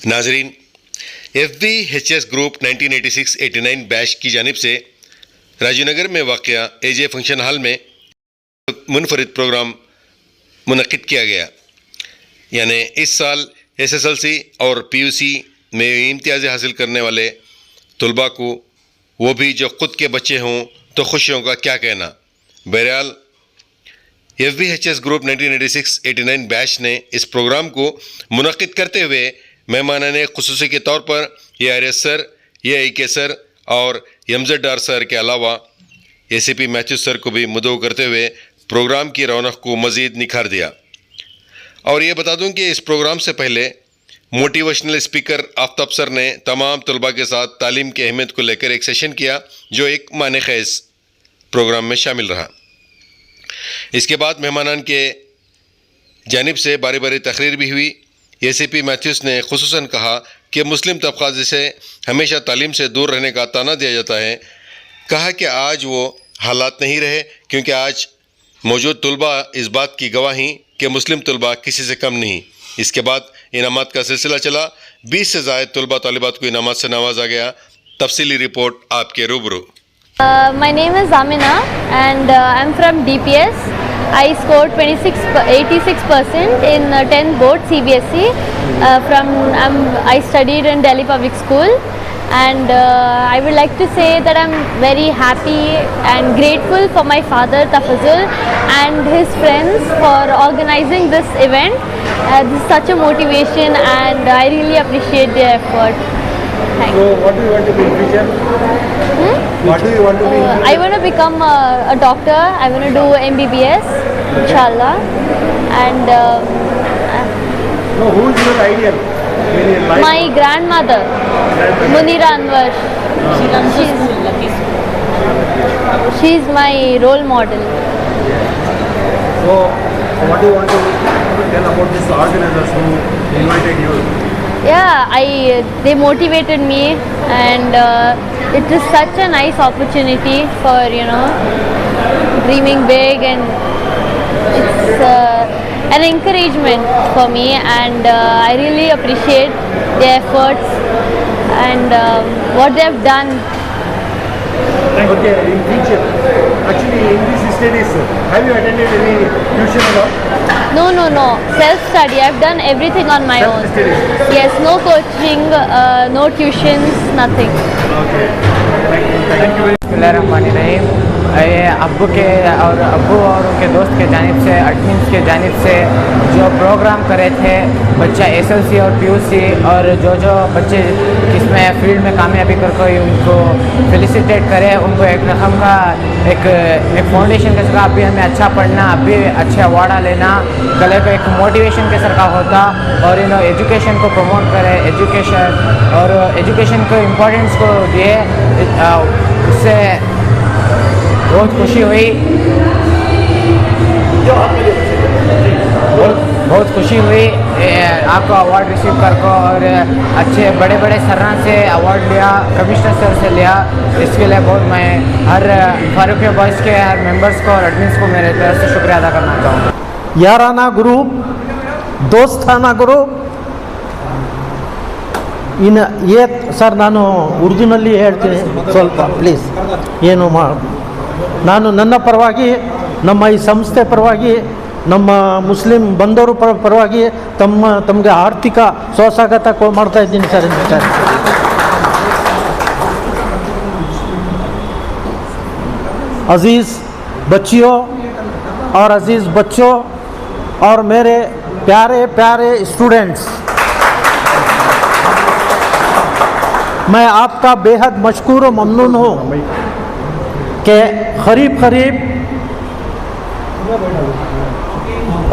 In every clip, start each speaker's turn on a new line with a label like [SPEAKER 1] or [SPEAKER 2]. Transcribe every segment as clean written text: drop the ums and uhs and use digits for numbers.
[SPEAKER 1] नाजरीन, FBHS group 1986-89 batch की जानिब से राजीवनगर में वाक़या AJ फंक्शन हॉल में मुनफरिद प्रोग्राम मुनक़िद किया गया। यानी इस साल SSLC और PUC में इम्तियाज़ हासिल करने वाले तलबा को, वो भी जो ख़ुद के बच्चे हों, तो खुशियों का क्या कहना। बहरहाल FBHS ग्रुप 1986-89 बैच ने इस प्रोग्राम को मुनक़िद करते हुए मेहमानाने ख़ुसूसी के तौर पर ARS सर, AIK सर और MZ डार सर के अलावा ACP मैथ्यूज सर को भी मुद्दों करते हुए प्रोग्राम की रौनक को मज़ीद निखार दिया। और ये बता दूं कि इस प्रोग्राम से पहले मोटिवेशनल स्पीकर आफ्ताब सर ने तमाम तलबा के साथ तालीम की अहमियत को लेकर एक सेशन किया, जो एक माने ख़ैज़ प्रोग्राम में शामिल रहा। इसके बाद मेहमानान के जानिब से बारी बारी तकरीर भी हुई। ACP मैथ्यूज ने खुसूसन कहा कि मुस्लिम तबका जिसे हमेशा तालीम से दूर रहने का ताना दिया जाता है, कहा कि आज वो हालात नहीं रहे, क्योंकि आज मौजूद तलबा इस बात की गवाही कि मुस्लिम तलबा किसी से कम नहीं। इसके बाद इनामात का सिलसिला चला। 20 से ज़ायद तलबा तालिबात को इनामात से नवाजा गया। तफसीली रिपोर्ट आपके रूबरू।
[SPEAKER 2] My name is Amina and I'm from DPS. I scored 86% in 10th board CBSE. I studied in Delhi Public School, and I would like to say that I'm very happy and grateful for my father Tafazul and his friends for organizing this event. This is such a motivation, and I really appreciate their effort. Thank you.
[SPEAKER 3] So what do you want to be in future? What do you want to be?
[SPEAKER 2] I want to become a doctor. I want to do MBBS, inshallah. And
[SPEAKER 3] No, who is your ideal in your life?
[SPEAKER 2] my grandmother, Munira Anwar, she's my role model.
[SPEAKER 3] So what do you want to tell about this organizers who invited you?
[SPEAKER 2] Yeah, they motivated me, and it is such a nice opportunity for dreaming big, and it's an encouragement for me, and I really appreciate their efforts and what they have done.
[SPEAKER 3] Okay, in future, actually in this studies, have you attended any tuition at all?
[SPEAKER 2] No, self-study. I've done everything on my own.
[SPEAKER 3] Self-study.
[SPEAKER 2] Yes, no coaching, no tuitions, nothing.
[SPEAKER 3] Okay, thank you very much.
[SPEAKER 4] बिस्मिल्लाहिर्रहमानिर्रहीम। ये अब्बू और उनके दोस्त के जानिब से, admins के जानिब से जो प्रोग्राम करे थे, बच्चा SLC और PUC और जो बच्चे किसमें फील्ड में कामयाबी कर कोई उनको फेलिसिटेट करे, उनको एक रकम का एक फाउंडेशन के सरका अभी हमें अच्छा पढ़ना, अभी अच्छे अवार्ड लेना, कल को एक मोटिवेशन के सरका होता और एजुकेशन को प्रमोट करे, एजुकेशन को इम्पोर्टेंस को दिए। उससे बहुत खुशी हुई, बहुत खुशी हुई आपको अवार्ड रिसीव कर को, और अच्छे बड़े बड़े सराह से अवार्ड लिया, कमिश्नर सर से लिया। इसके लिए बहुत मैं हर फारूक बॉयज़ के हर मेंबर्स को और एडमिन्स को मेरे तरफ से शुक्रिया अदा करना चाहूँगा।
[SPEAKER 5] याराना ग्रुप, दोस्ताना ग्रुप, ಸರ್ ನಾನು ಉರ್ದುನಲ್ಲಿ ಹೇಳ್ತೀನಿ ಸ್ವಲ್ಪ ಪ್ಲೀಸ್. ನಾನು ನನ್ನ ಪರವಾಗಿ, ನಮ್ಮ ಈ ಸಂಸ್ಥೆ ಪರವಾಗಿ, ನಮ್ಮ ಮುಸ್ಲಿಂ ಬಂದವರು ಪರವಾಗಿ ತಮಗೆ ಆರ್ಥಿಕ ಸ್ವಸ್ವಾಗತ ಮಾಡ್ತಾ ಇದ್ದೀನಿ ಸರ್. अजीज़ बच्चियों और अजीज़ बच्चों और मेरे प्यारे प्यारे स्टूडेंट्स, मैं आपका बेहद मशकूर और ममनून हूँ कि करीब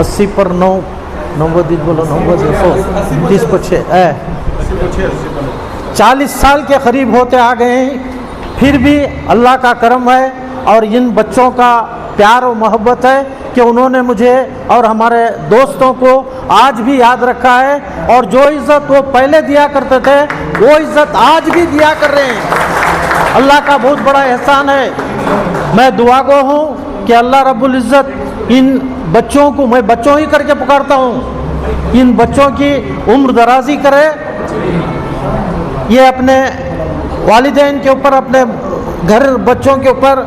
[SPEAKER 5] 80 पर 9 बोलो 30 को 6 40 साल के करीब होते आ गए हैं। फिर भी अल्लाह का करम है और इन बच्चों का प्यार और मोहब्बत है कि उन्होंने मुझे और हमारे दोस्तों को आज भी याद रखा है, और जो इज़्ज़त वो पहले दिया करते थे वो इज़्ज़त आज भी दिया कर रहे हैं। अल्लाह का बहुत बड़ा एहसान है। मैं दुआ गो हूँ कि अल्लाह रब्बुल इज़्ज़त इन बच्चों को, मैं बच्चों ही करके पुकारता हूँ, इन बच्चों की उम्र दराजी करे ये अपने वालिदैन के ऊपर, अपने घर बच्चों के ऊपर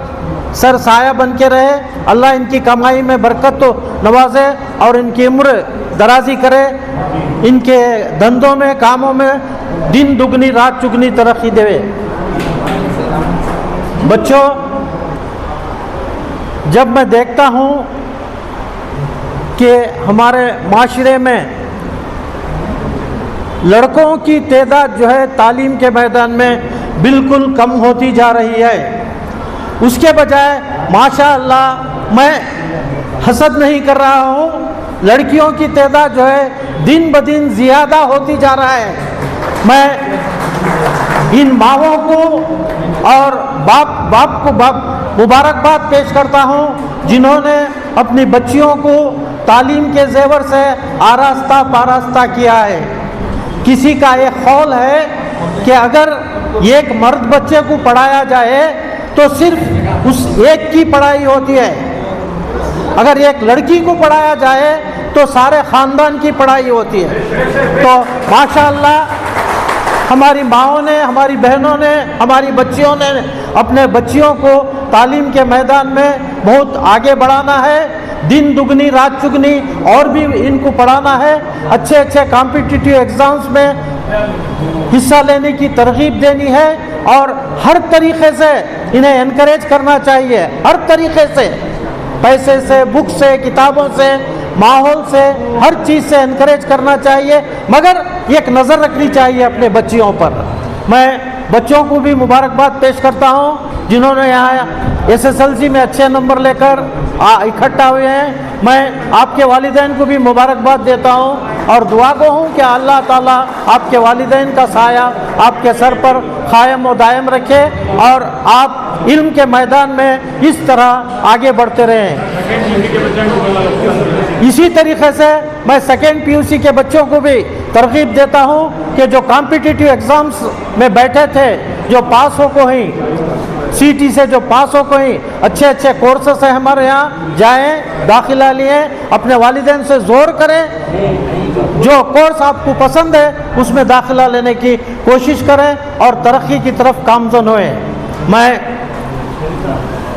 [SPEAKER 5] सर साया बन के रहे। अल्लाह इनकी कमाई में बरकत तो नवाजे और इनकी उम्र दराजी करे, इनके धंधों में, कामों में दिन दुगनी रात चुगनी तरक्की देवे। बच्चों, जब मैं देखता हूँ कि हमारे माशरे में लड़कों की तादाद जो है तालीम के मैदान में बिल्कुल कम होती जा रही है, उसके बजाय माशाअल्लाह मैं हसद नहीं कर रहा हूँ, लड़कियों की तादाद जो है दिन ब दिन ज़्यादा होती जा रहा है। मैं इन माओं को और बाप को मुबारकबाद पेश करता हूँ जिन्होंने अपनी बच्चियों को तालीम के जेवर से आरास्ता पारास्ता किया है। किसी का ये ख्याल है कि अगर एक मर्द बच्चे को पढ़ाया जाए तो सिर्फ उस एक की पढ़ाई होती है, अगर एक लड़की को पढ़ाया जाए तो सारे ख़ानदान की पढ़ाई होती है। तो माशाअल्लाह हमारी माओं ने, हमारी बहनों ने, हमारी बच्चियों ने अपने बच्चियों को तालीम के मैदान में बहुत आगे बढ़ाना है, दिन दुगनी रात चुगनी और भी इनको पढ़ाना है, अच्छे अच्छे कॉम्पिटिटिव एग्ज़ाम्स में हिस्सा लेने की तरगीब देनी है और हर तरीक़े से इन्हें एनकरेज करना चाहिए, हर तरीक़े से, पैसे से, बुक से, किताबों से, माहौल से, हर चीज़ से एनकरेज करना चाहिए, मगर एक नज़र रखनी चाहिए अपने बच्चियों पर। मैं बच्चों को भी मुबारकबाद पेश करता हूँ जिन्होंने यहाँ SSLC में अच्छे नंबर लेकर इकट्ठा हुए हैं। मैं आपके वालिदैन को भी मुबारकबाद देता हूँ और दुआ गो हूँ कि अल्लाह ताला आपके वालिदैन का साया आपके सर पर कायम व दायम रखे और आप इल्म के मैदान में इस तरह आगे बढ़ते रहें। इसी तरीके से मैं सेकेंड PUC के बच्चों को भी तरगीब देता हूँ कि जो कॉम्पिटिटिव एग्ज़ाम्स में बैठे थे, जो पास हो को ही CT से जो पास हो को ही अच्छे अच्छे कोर्सेस हैं हमारे यहाँ, जाएं, दाखिला लिए, अपने वालिदैन से ज़ोर करें, जो कोर्स आपको पसंद है उसमें दाखिला लेने की कोशिश करें और तरक्की की तरफ गामज़न होएं। मैं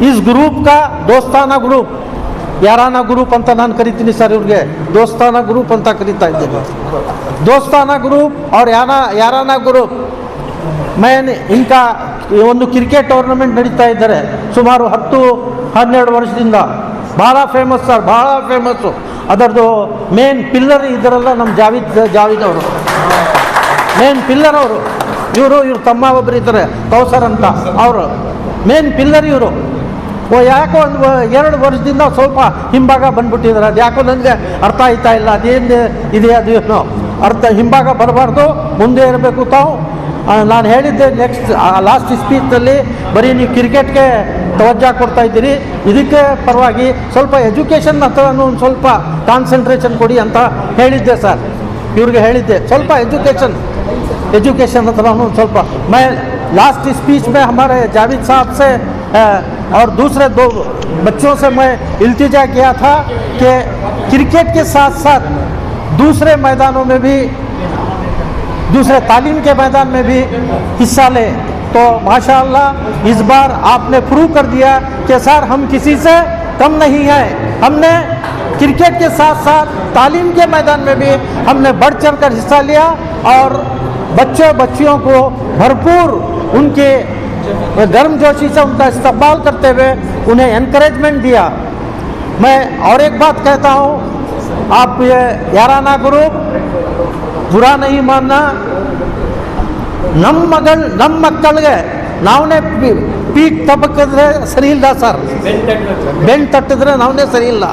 [SPEAKER 5] इस ग्रुप का दोस्ताना ग्रुप, याराना ग्रुप अंत नान करीತೀನಿ सर, इव्ರಿಗೆ दोस्ताना ग्रुप अंत करीता इದ್ದೇನೆ। दोस्ताना ग्रुप और याराना ग्रुप, मैं इनका ಒಂದು ಕ್ರಿಕೆಟ್ ಟೂರ್ನಮೆಂಟ್ ನಡೀತಾ ಇದ್ದಾರೆ ಸುಮಾರು 10-12 ವರ್ಷದಿಂದ, ಭಾಳ ಫೇಮಸ್ ಸರ್, ಭಾಳ ಫೇಮಸ್ಸು। ಅದರದ್ದು ಮೇನ್ ಪಿಲ್ಲರ್ ಇದರಲ್ಲ ನಮ್ಮ ಜಾವಿದ್ ಅವರು, ಮೇನ್ ಪಿಲ್ಲರ್ ಅವರು, ಇವರು ತಮ್ಮ ಒಬ್ಬರು ಇದ್ದಾರೆ ಕೌಸರ್ ಅಂತ, ಅವರು ಮೇನ್ ಪಿಲ್ಲರ್ ಇವರು। ಯಾಕೋ ಒಂದು 2 ವರ್ಷದಿಂದ ಸ್ವಲ್ಪ ಹಿಂಭಾಗ ಬಂದ್ಬಿಟ್ಟಿದ್ದಾರೆ, ಅದು ಯಾಕೋ ನನಗೆ ಅರ್ಥ ಆಯ್ತಾ ಇಲ್ಲ, ಅದೇನು ಇದೆ ಅದು ಏನೋ ಅರ್ಥ, ಹಿಂಭಾಗ ಬರಬಾರ್ದು, ಮುಂದೆ ಇರಬೇಕು ತಾವು। ನಾನು ಹೇಳಿದ್ದೆ ಲಾಸ್ಟ್ ಸ್ಪೀಚ್ನಲ್ಲಿ ಬರೀ ನೀವು ಕ್ರಿಕೆಟ್ಗೆ ತವಜ್ಜಾ ಕೊಡ್ತಾ ಇದ್ದೀರಿ, ಇದಕ್ಕೆ ಪರವಾಗಿ ಸ್ವಲ್ಪ ಎಜುಕೇಷನ್ ಹತ್ರನೂ ಒಂದು ಸ್ವಲ್ಪ ಕಾನ್ಸಂಟ್ರೇಷನ್ ಕೊಡಿ ಅಂತ ಹೇಳಿದ್ದೆ ಸರ್, ಇವ್ರಿಗೆ ಹೇಳಿದ್ದೆ ಸ್ವಲ್ಪ एजुकेशन हूँ ಸ್ವಲ್ಪ। मैं लास्ट स्पीच में हमारे जावेद साहब से और दूसरे 2 बच्चों से मैं इल्तिजा किया था कि क्रिकेट के साथ साथ दूसरे मैदानों में भी, दूसरे तालीम के मैदान में भी हिस्सा लें। तो माशाअल्लाह इस बार आपने प्रूव कर दिया कि सर हम किसी से कम नहीं हैं, हमने क्रिकेट के साथ साथ तालीम के मैदान में भी हमने बढ़ चढ़ कर हिस्सा लिया और बच्चियों को भरपूर उनके गर्मजोशी से उनका इस्तकबाल करते हुए उन्हें एनकरेजमेंट दिया। मैं और एक बात कहता हूँ, आप ये याराना ग्रुप बुरा नहीं मानना, ನಮ್ಮ ಮಕ್ಕಳಿಗೆ ನಾವೇ ಪೀಕ್ ತಪ್ಪಕಿದ್ರೆ ಸರಿ ಇಲ್ಲ ಸರ್, ಬೆನ್ನು ತಟ್ಟಿದ್ರೆ ನಾವೇ ಸರಿ ಇಲ್ಲ,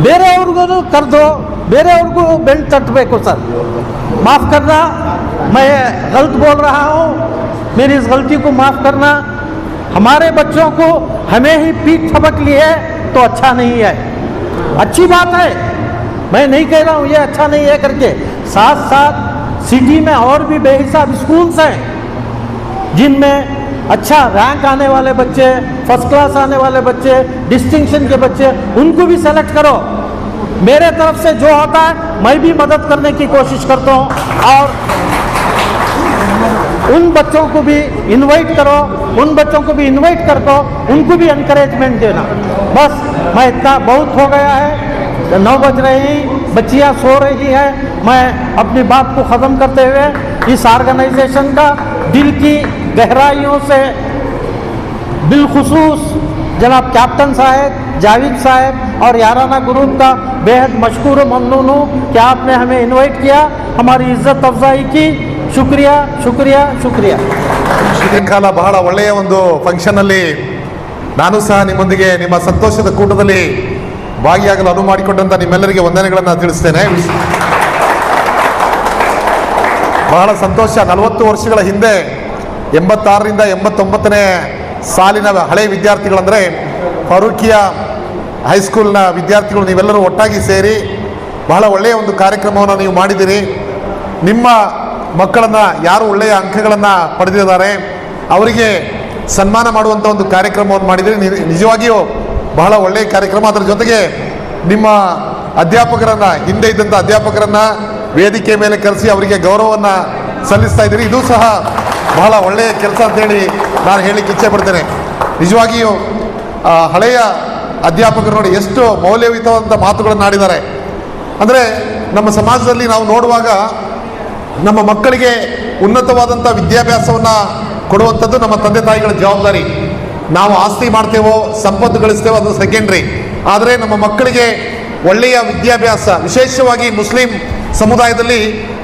[SPEAKER 5] ಬೇರೆಯವ್ರಿಗೂ ಕರೆದು ಬೇರೆಯವ್ರಿಗೂ ಬೆನ್ನು ತಟ್ಟಬೇಕು ಸರ್। माफ़ करना, मैं गलत बोल रहा हूँ, मेरी इस गलती को माफ़ करना। हमारे बच्चों को हमें ही पीठ थपक लिए तो अच्छा नहीं है, अच्छी बात है, मैं नहीं कह रहा हूँ ये अच्छा नहीं है करके। साथ साथ सिटी में और भी बेहिसाब स्कूल्स हैं जिनमें अच्छा रैंक आने वाले बच्चे, फर्स्ट क्लास आने वाले बच्चे, डिस्टिंक्शन के बच्चे, उनको भी सेलेक्ट करो। मेरे तरफ से जो होता है मैं भी मदद करने की कोशिश करता हूँ। और उन बच्चों को भी इनवाइट करो, उन बच्चों को भी इनवाइट करके उनको भी एनकरेजमेंट देना। बस मैं इतना बहुत हो गया है, 9 बज रहे हैं, बच्चियां सो रही है। मैं अपनी बात को ख़त्म करते हुए इस ऑर्गेनाइजेशन का दिल की गहराइयों से बिलखुसूस जनाब कैप्टन साहब, जावेद साहब और याराना ग्रुप का बेहद मशकूर ममनून हूँ कि आपने हमें इनवाइट किया, हमारी इज्जत अफजाई की। शुक्रिया शुक्रिया शुक्रिया।
[SPEAKER 6] ಕಾಲ ಬಹಳ ಒಳ್ಳೆಯ ಒಂದು ಫಂಕ್ಷನ್ನಲ್ಲಿ ನಾನು ಸಹ ನಿಮ್ಮೊಂದಿಗೆ ನಿಮ್ಮ ಸಂತೋಷದ ಕೂಟದಲ್ಲಿ ಭಾಗಿಯಾಗಲು ಅನುವು ಮಾಡಿಕೊಂಡಂಥ ನಿಮ್ಮೆಲ್ಲರಿಗೆ ವಂದನೆಗಳನ್ನು ತಿಳಿಸ್ತೇನೆ. ಬಹಳ ಸಂತೋಷ. 40 ವರ್ಷಗಳ ಹಿಂದೆ 86ರಿಂದ 89ನೇ ಸಾಲಿನ ಹಳೆಯ ವಿದ್ಯಾರ್ಥಿಗಳಂದರೆ ಫಾರೂಕಿಯಾ ಹೈಸ್ಕೂಲ್ನ ವಿದ್ಯಾರ್ಥಿಗಳು ನೀವೆಲ್ಲರೂ ಒಟ್ಟಾಗಿ ಸೇರಿ ಬಹಳ ಒಳ್ಳೆಯ ಒಂದು ಕಾರ್ಯಕ್ರಮವನ್ನು ನೀವು ಮಾಡಿದ್ದೀರಿ. ನಿಮ್ಮ ಮಕ್ಕಳನ್ನು ಯಾರು ಒಳ್ಳೆಯ ಅಂಕಗಳನ್ನು ಪಡೆದಿದ್ದಾರೆ ಅವರಿಗೆ ಸನ್ಮಾನ ಮಾಡುವಂಥ ಒಂದು ಕಾರ್ಯಕ್ರಮವನ್ನು ಮಾಡಿದ್ದೀರಿ. ನಿಜವಾಗಿಯೂ ಬಹಳ ಒಳ್ಳೆಯ ಕಾರ್ಯಕ್ರಮ. ಅದರ ಜೊತೆಗೆ ನಿಮ್ಮ ಅಧ್ಯಾಪಕರನ್ನು, ಹಿಂದೆ ಇದ್ದಂಥ ಅಧ್ಯಾಪಕರನ್ನು ವೇದಿಕೆ ಮೇಲೆ ಕರೆಸಿ ಅವರಿಗೆ ಗೌರವವನ್ನು ಸಲ್ಲಿಸ್ತಾ ಇದ್ದೀರಿ. ಇದು ಸಹ ಬಹಳ ಒಳ್ಳೆಯ ಕೆಲಸ ಅಂತೇಳಿ ನಾನು ಹೇಳಲಿಕ್ಕೆ ಇಚ್ಛೆ ಪಡ್ತೇನೆ. ನಿಜವಾಗಿಯೂ ಹಳೆಯ ಅಧ್ಯಾಪಕರು ನೋಡಿ ಎಷ್ಟು ಮೌಲ್ಯಯುತವಾದಂಥ ಮಾತುಗಳನ್ನು ಆಡಿದ್ದಾರೆ. ಅಂದರೆ ನಮ್ಮ ಸಮಾಜದಲ್ಲಿ ನಾವು ನೋಡುವಾಗ ನಮ್ಮ ಮಕ್ಕಳಿಗೆ ಉನ್ನತವಾದಂಥ ವಿದ್ಯಾಭ್ಯಾಸವನ್ನು ಕೊಡುವಂಥದ್ದು ನಮ್ಮ ತಂದೆ ತಾಯಿಗಳ ಜವಾಬ್ದಾರಿ. ನಾವು ಆಸ್ತಿ ಮಾಡ್ತೇವೋ ಸಂಪತ್ತು ಗಳಿಸ್ತೇವೋ ಅದು ಸೆಕೆಂಡ್ರಿ. ಆದರೆ ನಮ್ಮ ಮಕ್ಕಳಿಗೆ ಒಳ್ಳೆಯ ವಿದ್ಯಾಭ್ಯಾಸ, ವಿಶೇಷವಾಗಿ ಮುಸ್ಲಿಂ ಸಮುದಾಯದಲ್ಲಿ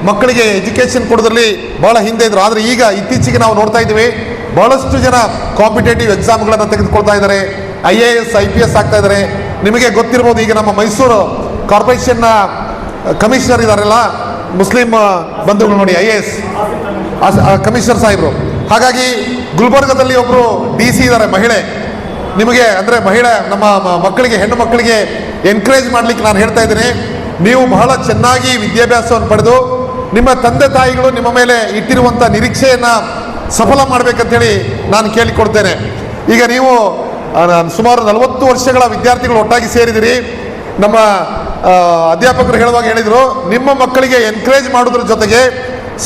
[SPEAKER 6] ಮಕ್ಕಳಿಗೆ ಎಜುಕೇಷನ್ ಕೊಡೋದ್ರಲ್ಲಿ ಬಹಳ ಹಿಂದೆ ಇದ್ರು. ಆದರೆ ಈಗ ಇತ್ತೀಚೆಗೆ ನಾವು ನೋಡ್ತಾ ಇದ್ದೀವಿ ಬಹಳಷ್ಟು ಜನ ಕಾಂಪಿಟೇಟಿವ್ ಎಕ್ಸಾಮ್ಗಳನ್ನು ತೆಗೆದುಕೊಳ್ತಾ ಇದ್ದಾರೆ, IAS IPS ಆಗ್ತಾ ಇದ್ದಾರೆ. ನಿಮಗೆ ಗೊತ್ತಿರ್ಬೋದು, ಈಗ ನಮ್ಮ ಮೈಸೂರು ಕಾರ್ಪೊರೇಷನ್ನ ಕಮಿಷನರ್ ಇದ್ದಾರಲ್ಲ ಮುಸ್ಲಿಂ ಬಂಧುಗಳು ನೋಡಿ, IAS ಕಮಿಷನರ್ ಸಾಹೇಬರು. ಹಾಗಾಗಿ ಗುಲ್ಬರ್ಗದಲ್ಲಿ ಒಬ್ಬರು DC ಇದ್ದಾರೆ ಮಹಿಳೆ. ನಿಮಗೆ ಅಂದರೆ ಮಹಿಳೆ ನಮ್ಮ ಮಕ್ಕಳಿಗೆ, ಹೆಣ್ಣು ಮಕ್ಕಳಿಗೆ ಎನ್ಕರೇಜ್ ಮಾಡಲಿಕ್ಕೆ ನಾನು ಹೇಳ್ತಾ ಇದ್ದೀನಿ, ನೀವು ಬಹಳ ಚೆನ್ನಾಗಿ ವಿದ್ಯಾಭ್ಯಾಸವನ್ನು ಪಡೆದು ನಿಮ್ಮ ತಂದೆ ತಾಯಿಗಳು ನಿಮ್ಮ ಮೇಲೆ ಇಟ್ಟಿರುವಂಥ ನಿರೀಕ್ಷೆಯನ್ನು ಸಫಲ ಮಾಡಬೇಕಂತೇಳಿ ನಾನು ಕೇಳಿಕೊಡ್ತೇನೆ. ಈಗ ನೀವು ಸುಮಾರು 40 ವರ್ಷಗಳ ವಿದ್ಯಾರ್ಥಿಗಳು ಒಟ್ಟಾಗಿ ಸೇರಿದಿರಿ. ನಮ್ಮ ಅಧ್ಯಾಪಕರು ಹೇಳುವಾಗ ಹೇಳಿದರು, ನಿಮ್ಮ ಮಕ್ಕಳಿಗೆ ಎನ್ಕರೇಜ್ ಮಾಡೋದ್ರ ಜೊತೆಗೆ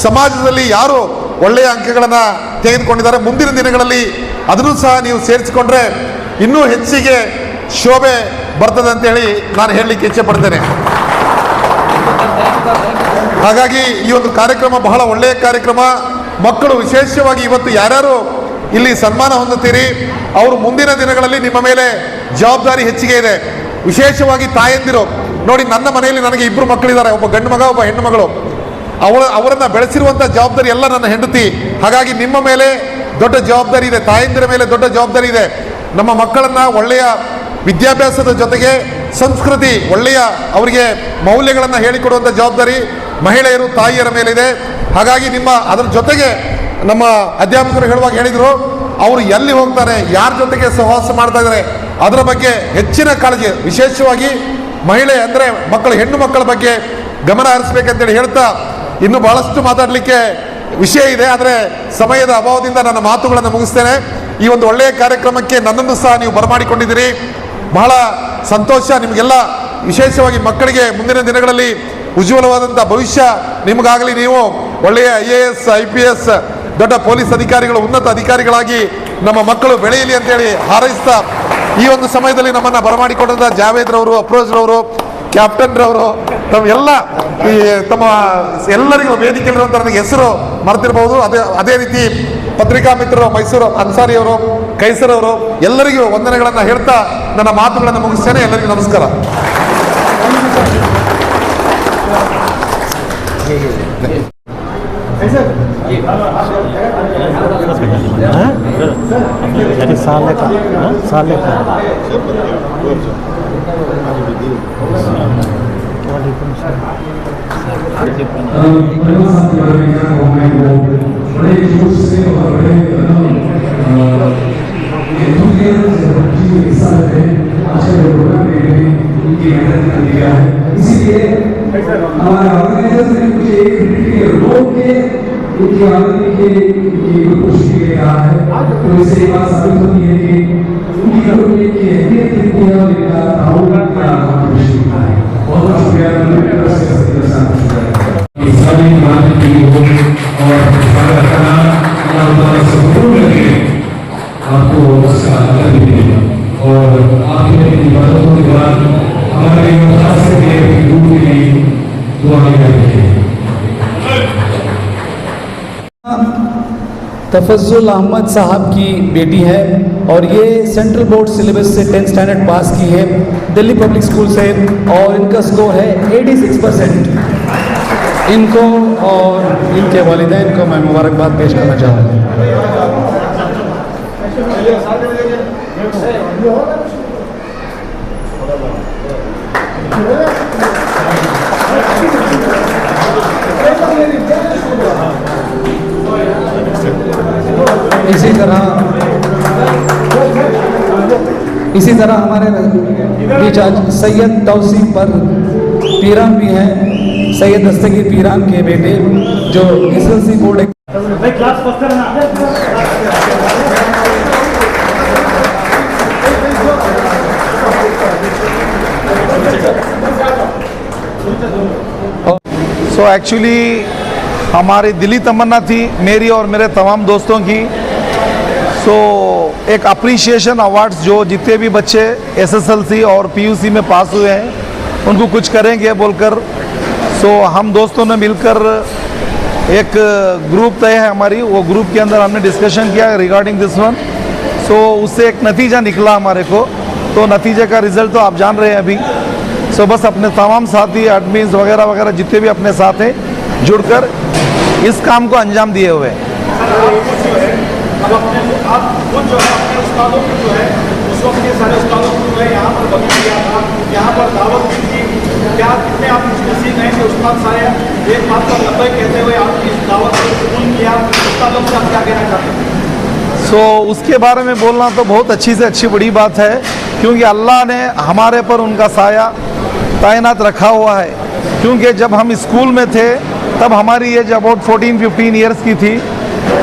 [SPEAKER 6] ಸಮಾಜದಲ್ಲಿ ಯಾರು ಒಳ್ಳೆಯ ಅಂಕಗಳನ್ನು ತೆಗೆದುಕೊಂಡಿದ್ದಾರೆ ಮುಂದಿನ ದಿನಗಳಲ್ಲಿ ಅದನ್ನು ಸಹ ನೀವು ಸೇರಿಸಿಕೊಂಡ್ರೆ ಇನ್ನೂ ಹೆಚ್ಚಿಗೆ ಶೋಭೆ ಬರ್ತದೆ ಅಂತೇಳಿ ನಾನು ಹೇಳಲಿಕ್ಕೆ ಇಚ್ಛೆ ಪಡ್ತೇನೆ. ಹಾಗಾಗಿ ಈ ಒಂದು ಕಾರ್ಯಕ್ರಮ ಬಹಳ ಒಳ್ಳೆಯ ಕಾರ್ಯಕ್ರಮ. ಮಕ್ಕಳು ವಿಶೇಷವಾಗಿ ಇವತ್ತು ಯಾರ್ಯಾರು ಇಲ್ಲಿ ಸನ್ಮಾನ ಹೊಂದುತ್ತೀರಿ ಅವರು ಮುಂದಿನ ದಿನಗಳಲ್ಲಿ ನಿಮ್ಮ ಮೇಲೆ ಜವಾಬ್ದಾರಿ ಹೆಚ್ಚಿಗೆ ಇದೆ. ವಿಶೇಷವಾಗಿ ತಾಯಂದಿರು ನೋಡಿ, ನನ್ನ ಮನೆಯಲ್ಲಿ ನನಗೆ 2 ಮಕ್ಕಳಿದ್ದಾರೆ, ಒಬ್ಬ ಗಂಡು ಮಗ ಒಬ್ಬ ಹೆಣ್ಣು ಮಗಳು. ಅವರನ್ನು ಬೆಳೆಸಿರುವಂಥ ಜವಾಬ್ದಾರಿ ಎಲ್ಲ ನನ್ನ ಹೆಂಡತಿ. ಹಾಗಾಗಿ ನಿಮ್ಮ ಮೇಲೆ ದೊಡ್ಡ ಜವಾಬ್ದಾರಿ ಇದೆ, ತಾಯಂದಿರ ಮೇಲೆ ದೊಡ್ಡ ಜವಾಬ್ದಾರಿ ಇದೆ. ನಮ್ಮ ಮಕ್ಕಳನ್ನು ಒಳ್ಳೆಯ ವಿದ್ಯಾಭ್ಯಾಸದ ಜೊತೆಗೆ ಸಂಸ್ಕೃತಿ, ಒಳ್ಳೆಯ ಅವರಿಗೆ ಮೌಲ್ಯಗಳನ್ನು ಹೇಳಿಕೊಡುವಂಥ ಜವಾಬ್ದಾರಿ ಮಹಿಳೆಯರು, ತಾಯಿಯರ ಮೇಲಿದೆ. ಹಾಗಾಗಿ ಅದರ ಜೊತೆಗೆ ನಮ್ಮ ಅಧ್ಯಾಪಕರು ಹೇಳುವಾಗ ಹೇಳಿದರು, ಅವರು ಎಲ್ಲಿ ಹೋಗ್ತಾರೆ, ಯಾರ ಜೊತೆಗೆ ಸಹವಾಸ ಮಾಡ್ತಾ ಇದ್ದಾರೆ ಅದರ ಬಗ್ಗೆ ಹೆಚ್ಚಿನ ಕಾಳಜಿ, ವಿಶೇಷವಾಗಿ ಮಹಿಳೆ ಅಂದರೆ ಮಕ್ಕಳು, ಹೆಣ್ಣು ಮಕ್ಕಳ ಬಗ್ಗೆ ಗಮನ ಹರಿಸಬೇಕಂತೇಳಿ ಹೇಳ್ತಾ ಇನ್ನೂ ಬಹಳಷ್ಟು ಮಾತಾಡಲಿಕ್ಕೆ ವಿಷಯ ಇದೆ. ಆದರೆ ಸಮಯದ ಅಭಾವದಿಂದ ನನ್ನ ಮಾತುಗಳನ್ನು ಮುಗಿಸ್ತೇನೆ. ಈ ಒಂದು ಒಳ್ಳೆಯ ಕಾರ್ಯಕ್ರಮಕ್ಕೆ ನನ್ನನ್ನು ಸಹ ನೀವು ಬರಮಾಡಿಕೊಂಡಿದ್ದೀರಿ, ಬಹಳ ಸಂತೋಷ. ನಿಮಗೆಲ್ಲ ವಿಶೇಷವಾಗಿ ಮಕ್ಕಳಿಗೆ ಮುಂದಿನ ದಿನಗಳಲ್ಲಿ ಉಜ್ವಲವಾದಂಥ ಭವಿಷ್ಯ ನಿಮಗಾಗಲಿ, ನೀವು ಒಳ್ಳೆಯ IAS IPS ದೊಡ್ಡ ಪೊಲೀಸ್ ಅಧಿಕಾರಿಗಳು, ಉನ್ನತ ಅಧಿಕಾರಿಗಳಾಗಿ ನಮ್ಮ ಮಕ್ಕಳು ಬೆಳೆಯಲಿ ಅಂತೇಳಿ ಹಾರೈಸ್ತಾ, ಈ ಒಂದು ಸಮಯದಲ್ಲಿ ನಮ್ಮನ್ನು ಬರಮಾಡಿಕೊಂಡಂಥ ಜಾವೇದ್ರವರು, ಅಫ್ರೋಜ್ರವರು, ಕ್ಯಾಪ್ಟನ್ರವರು, ತಮ್ಮೆಲ್ಲ ತಮ್ಮ ಎಲ್ಲರಿಗೂ ವೇದಿಕೆಯಲ್ಲಿರುವಂಥ ನನಗೆ ಹೆಸರು ಮರೆತಿರ್ಬೋದು. ಅದೇ ರೀತಿ ಪತ್ರಿಕಾ ಮಿತ್ರರು, ಮೈಸೂರು ಅನ್ಸಾರಿಯವರು, ಕೈಸರವರು, ಎಲ್ಲರಿಗೂ ವಂದನೆಗಳನ್ನು ಹೇಳ್ತಾ ನನ್ನ ಮಾತುಗಳನ್ನು ಮುಗಿಸ್ತೇನೆ. ಎಲ್ಲರಿಗೂ ನಮಸ್ಕಾರ.
[SPEAKER 7] इसीलिए हमारा ऑर्गेनाइजेशन ने मुझे एक क्रिटिकल रोल के उनकी आदमी के कोशिश के लिए कहा है। तो इससे एक बात साबित होती है कि उनकी रोल की अहमियत कितनी है और इनका ताउन क्या है। बहुत शुक्रिया सारी बात की हो और सारा खाना अल्लाह संपूर्ण लगे आपको उसका अदर भी देगा और आपके इबादतों के बाद हमारे मुतासिर के रूप में दुआ करेंगे।
[SPEAKER 8] तफज्जुल अहमद साहब की बेटी है और ये सेंट्रल बोर्ड सिलेबस से 10th स्टैंडर्ड पास की है दिल्ली पब्लिक स्कूल से और इनका स्कोर है 86%। इनको और इनके वालिदैन को मैं मुबारकबाद पेश करना चाहूँगा। इसी तरह हमारे बीच आज सैयद तौसीफ पर पीरान भी हैं, सैयद दस्तगीर पीरान के बेटे जो एसएलसी बोर्ड
[SPEAKER 6] सो एक्चुअली हमारी दिली तमन्ना थी मेरी और मेरे तमाम दोस्तों की। सो एक अप्रिसिएशन अवार्ड्स जो जितने भी बच्चे एसएसएलसी और पीयूसी में पास हुए हैं उनको कुछ करेंगे बोलकर सो हम दोस्तों ने मिलकर एक ग्रुप तय है हमारी, वो ग्रुप के अंदर हमने डिस्कशन किया रिगार्डिंग दिस वन। सो उससे एक नतीजा निकला हमारे को, तो नतीजे का रिजल्ट तो आप जान रहे हैं अभी। सो बस अपने तमाम साथी एडमिन्स वगैरह वगैरह जितने भी अपने साथ हैं जुड़कर इस काम को अंजाम दिए हुए हैं।
[SPEAKER 3] आप खुद जो है अपने उस्तादों को जो है उस वक्त के सारे उस्तादों को जो है यहाँ पर वक्त किया था, यहाँ पर दावत दी थी, क्या कितने आप नसीब हैं कि उस्ताद सारे एक बात पर लब्बैक कहते हुए आपकी इस दावत को कबूल किया, उस्तादों से आप क्या कहना चाहते हैं?
[SPEAKER 6] सो उसके बारे में बोलना तो बहुत अच्छी से अच्छी बड़ी बात है, क्योंकि अल्लाह ने हमारे पर उनका साया तैनात रखा हुआ है। क्योंकि जब हम स्कूल में थे तब हमारी एज अबाउट 14-15 ईयर्स की थी।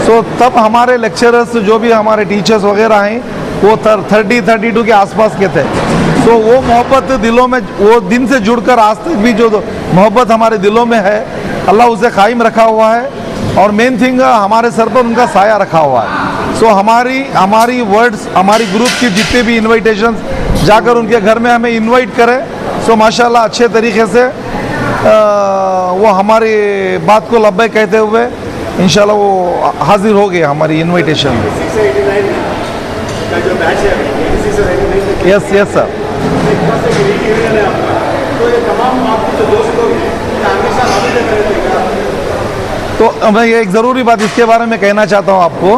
[SPEAKER 6] सो तब हमारे लेक्चरर्स जो भी हमारे टीचर्स वगैरह हैं वो 30-32 के आसपास के थे। सो वो मोहब्बत दिलों में वो दिन से जुड़कर आज तक भी जो मोहब्बत हमारे दिलों में है अल्लाह उसे कायम रखा हुआ है। और मेन थिंग हमारे सर पर उनका साया रखा हुआ है। सो हमारी वर्ड्स हमारी ग्रुप की जितने भी इन्विटेशन जाकर उनके घर में हमें इन्वाइट करें, सो माशाल्लाह अच्छे तरीके से वो हमारी बात को लब्बैक कहते हुए इंशाल्लाह वो हाजिर हो गए हमारी इनविटेशन में। Yes yes sir. तो मैं ये एक ज़रूरी बात इसके बारे में कहना चाहता हूँ आपको।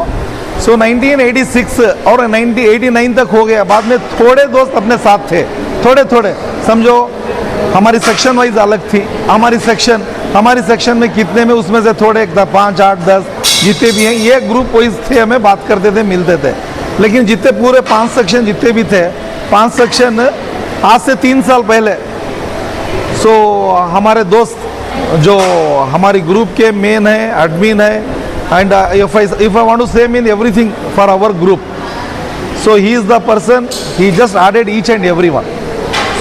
[SPEAKER 6] सो 1986 और 1989 तक हो गया, बाद में थोड़े दोस्त अपने साथ थे, थोड़े समझो हमारी सेक्शन वाइज अलग थी। हमारी सेक्शन में कितने में उसमें से थोड़े 5, 8, 10 जितने भी हैं ये ग्रुप वाइज थे, हमें बात करते थे, मिलते थे। लेकिन जितने पूरे 5 सेक्शन जितने भी थे, 5 सेक्शन आज से 3 साल पहले सो हमारे दोस्त जो हमारी ग्रुप के मेन है, एडमिन है, and if I want to say mean everything for our group, so he is the person, he just added each and everyone.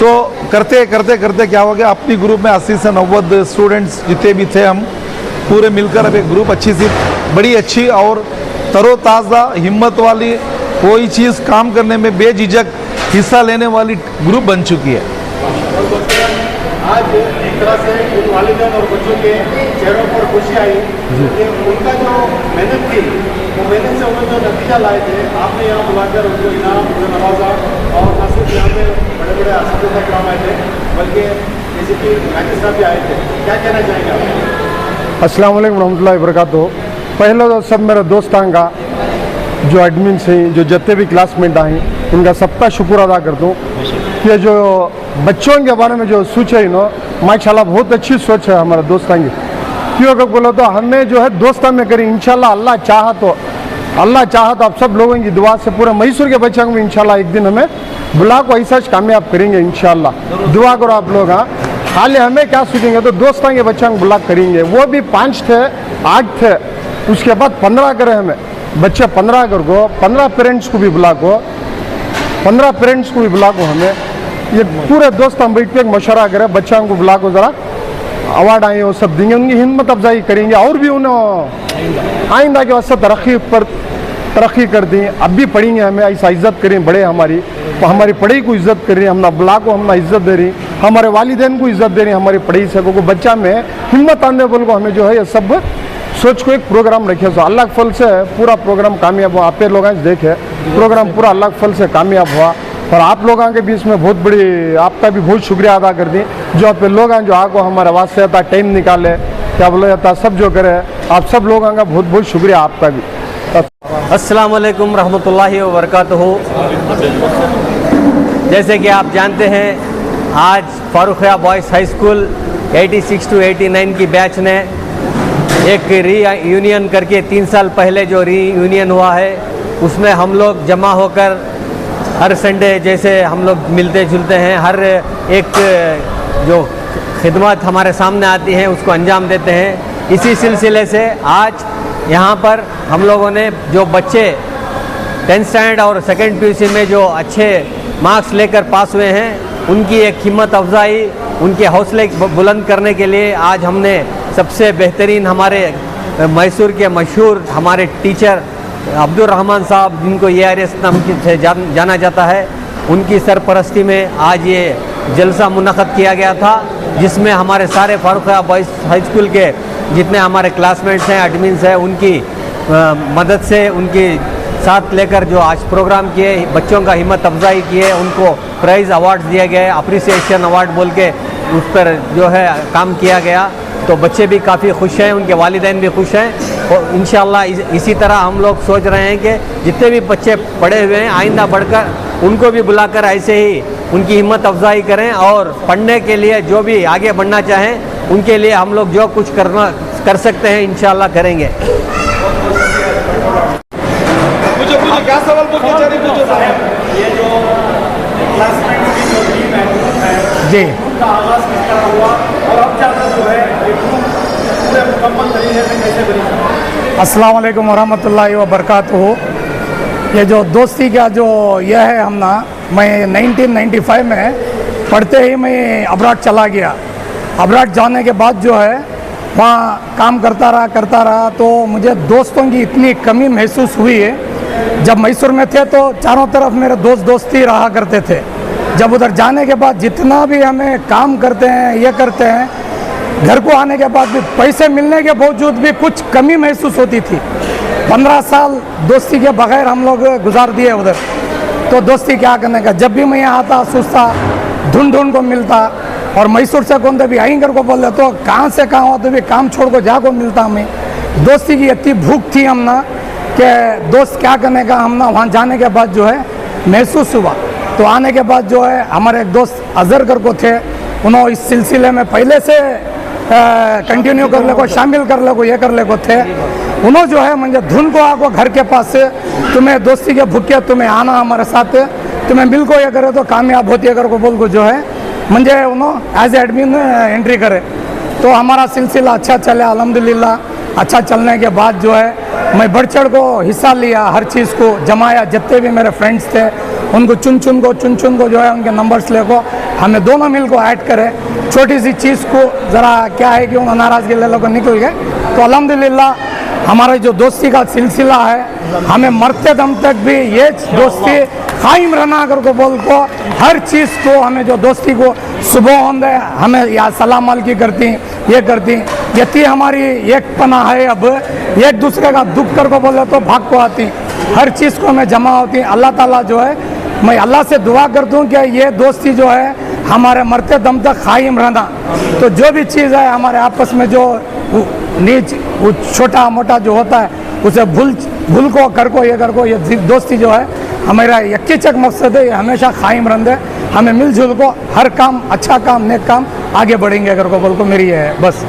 [SPEAKER 6] So करते क्या हो गया, अपनी ग्रुप में 80 से 90 स्टूडेंट्स जितने भी थे हम पूरे मिलकर अब एक ग्रुप अच्छी सी बड़ी अच्छी और तरोताज़ा हिम्मत वाली कोई चीज़ काम करने में बेझिझक हिस्सा लेने वाली ग्रुप बन चुकी है।
[SPEAKER 3] आज एक तरह से उन वालिदैन और बच्चों के चेहरों पर खुशी आई कि उनका जो मेहनत थी वो मेहनत से उन्होंने जो नतीजा लाए थे, आपने यहाँ बुलाकर उनको इनाम नवाजा। और न सिर्फ यहाँ पे बड़े बड़े असदुल्ला कराम आए थे बल्कि जैसे कि मैजिस्ट्रेट साहब भी आए थे, क्या कहना चाहेंगे आप?
[SPEAKER 9] अस्सलाम वालेकुम रहमतुल्लाहि वबरकातुहू। पहले तो सब मेरे दोस्तान का जो एडमिन हैं, जो जितने भी क्लासमेट आए उनका सबका शुक्र अदा करता हूँ कि जो बच्चों के बारे में जो सोच है ना माशाल्लाह बहुत अच्छी सोच है हमारे दोस्तान की। क्यों अगर बोलो तो हमें जो है दोस्तान में करें इंशाल्लाह, अल्लाह चाहा तो आप सब लोगों की दुआ से पूरे मैसूर के बच्चों को इंशाल्लाह एक दिन हमें बुला को ऐसा कामयाब करेंगे इंशाल्लाह। दुआ करो आप लोग। हाँ, खाली हमें क्या सोचेंगे तो दोस्तों के बच्चों को बुला करेंगे, वो भी 5 थे 8 थे, उसके बाद 15 करें हमें बच्चे 15 कर को 15 पेरेंट्स को भी बुला को 15 पेरेंट्स को भी बुला को हमें ये पूरे दोस्त हम बैठ के मशवरा करें, बच्चों को बुला को ज़रा अवार्ड आए वो सब देंगे, उनकी हिम्मत अफजाई करेंगे और भी उन्हें आइंदा के वास्ते तरक्की कर दी। अब भी पढ़ेंगे, हमें ऐसा इज्जत करें, बड़े हमारी पढ़ाई को इज्जत कर रही है, हमने बुला को हमने इज्जत दे रही, हमारे वालिदैन को इज्जत दे रही, हमारी पढ़ाई से को बच्चा में हिम्मत आने बोल को हमें जो है ये सब सोच को एक प्रोग्राम रखे। सो अल्लाह के फल से पूरा प्रोग्राम कामयाब हुआ। आप लोग देखे प्रोग्राम पूरा अल्लाह के फल से कामयाब हुआ और आप लोगों के बीच में बहुत बड़ी आपका भी बहुत शुक्रिया अदा कर दी जो आप लोग जो आको हमारे वास्ते था टाइम निकाले, क्या बोला जाता सब जो करे, आप सब लोगों का बहुत बहुत शुक्रिया आपका भी।
[SPEAKER 10] अस्सलाम वालेकुम रहमतुल्लाहि व बरकातहू। जैसे कि आप जानते हैं आज फारुखिया बॉयज़ हाई स्कूल 86 to 89 की बैच ने एक रीयूनियन करके 3 साल पहले जो रीयूनियन हुआ है उसमें हम लोग जमा होकर हर संडे जैसे हम लोग मिलते जुलते हैं, हर एक जो खिदमत हमारे सामने आती हैं उसको अंजाम देते हैं। इसी सिलसिले से आज यहाँ पर हम लोगों ने जो बच्चे 10th स्टैंडर्ड और 2nd PUC में जो अच्छे मार्क्स लेकर पास हुए हैं उनकी एक हिम्मत अफजाई, उनके हौसले बुलंद करने के लिए आज हमने सबसे बेहतरीन हमारे मैसूर के मशहूर हमारे टीचर अब्दुल रहमान साहब, जिनको ARS नाम से जाना जाता है, उनकी सरपरस्ती में आज ये जलसा मुनक़द किया गया था जिसमें हमारे सारे फारुखिया बॉयज़ हाई स्कूल के जितने हमारे क्लासमेट्स हैं, एडमिन्स हैं, उनकी मदद से उनकी साथ लेकर जो आज प्रोग्राम किए, बच्चों का हिम्मत अफजाई किए, उनको प्राइज़ अवार्ड दिए गए, अप्रिसिएशन अवार्ड बोल के उस पर जो है काम किया गया। तो बच्चे भी काफ़ी खुश हैं, उनके वालिदैन भी खुश हैं और इंशाअल्लाह इसी तरह हम लोग सोच रहे हैं कि जितने भी बच्चे पढ़े हुए हैं आइंदा बढ़कर उनको भी बुलाकर ऐसे ही उनकी हिम्मत अफजाई करें और पढ़ने के लिए जो भी आगे बढ़ना चाहें उनके लिए हम लोग जो कुछ कर सकते हैं इंशाअल्लाह करेंगे।
[SPEAKER 3] क्या सवाल पूछना चाह रही पूछो साहब? ये जो क्लासमेट्स की जो टीम है
[SPEAKER 8] जी,
[SPEAKER 3] उनका आगाज किस तरह हुआ और अब ज़्यादा जो है ये ग्रुप पूरे मुकम्मल तरीके से कैसे बनी?
[SPEAKER 8] अस्सलाम वालेकुम वरहमतुल्लाहि व बरकातहू। ये जो दोस्ती का जो यह है हमना, मैं 1995 में पढ़ते ही मैं अब्राड चला गया। अब्राड जाने के बाद जो है वहाँ काम करता रहा तो मुझे दोस्तों की इतनी कमी महसूस हुई है। जब मैसूर में थे तो चारों तरफ मेरे दोस्त ही रहा करते थे। जब उधर जाने के बाद जितना भी हमें काम करते हैं ये करते हैं, घर को आने के बाद भी पैसे मिलने के बावजूद भी कुछ कमी महसूस होती थी। 15 साल दोस्ती के बगैर हम लोग गुजार दिए उधर। तो दोस्ती क्या करने का, जब भी मैं यहाँ आता सोचता ढूंढ को मिलता और मैसूर से कौन भी आई कर को बोल रहे तो कहाँ से कहाँ हो तो भी काम छोड़ को जा को मिलता। हमें दोस्ती की इतनी भूख थी हमना कि दोस्त क्या करने का हमना वहाँ जाने के बाद जो है महसूस हुआ। तो आने के बाद जो है हमारे एक दोस्त अजहर कर को थे, उन्होंने इस सिलसिले में पहले से कंटिन्यू कर ले को, शामिल कर ले को, ये कर ले को थे। उन्होंने जो है मुझे धुन को आको घर के पास से तुम्हें दोस्ती के भूखे तुम्हें आना हमारे साथ, तुम्हें मिल को ये करे तो कामयाब होती है कर को बोल को जो है मुझे उन्होंने एज एडमिन एंट्री करे। तो हमारा सिलसिला अच्छा चला अल्हम्दुलिल्लाह। अच्छा चलने के बाद जो है मैं बढ़ चढ़ को हिस्सा लिया, हर चीज़ को जमाया, जितने भी मेरे फ्रेंड्स थे उनको चुन चुन को जो है उनके नंबर्स ले को हमें दोनों मिल को ऐड करे। छोटी सी चीज़ को ज़रा क्या है कि उन्होंने नाराज़गी ले लो को निकल गए। तो अल्हम्दुलिल्लाह हमारा जो दोस्ती का सिलसिला है हमें मरते दम तक भी ये दोस्ती कायम रहना कर को बोल को हर चीज़ को हमें जो दोस्ती को सुबह होंगे हमें या सलाम माल की करती ये करती यति हमारी एक पना है। अब एक दूसरे का दुख कर को बोले तो भाग को आती, हर चीज़ को हमें जमा होती। अल्लाह ताला जो है मैं अल्लाह से दुआ करता हूँ कि ये दोस्ती जो है हमारे मरते दम तक कायम रहना। तो जो भी चीज़ है हमारे आपस में जो नीच वो छोटा मोटा जो होता है उसे भूल को कर को ये दोस्ती जो है हमारा यकीचक मकसद है, ये हमेशा कायम रहते। हमें मिलजुल को हर काम अच्छा काम नेक काम आगे बढ़ेंगे अगर को बोल को मेरी है बस।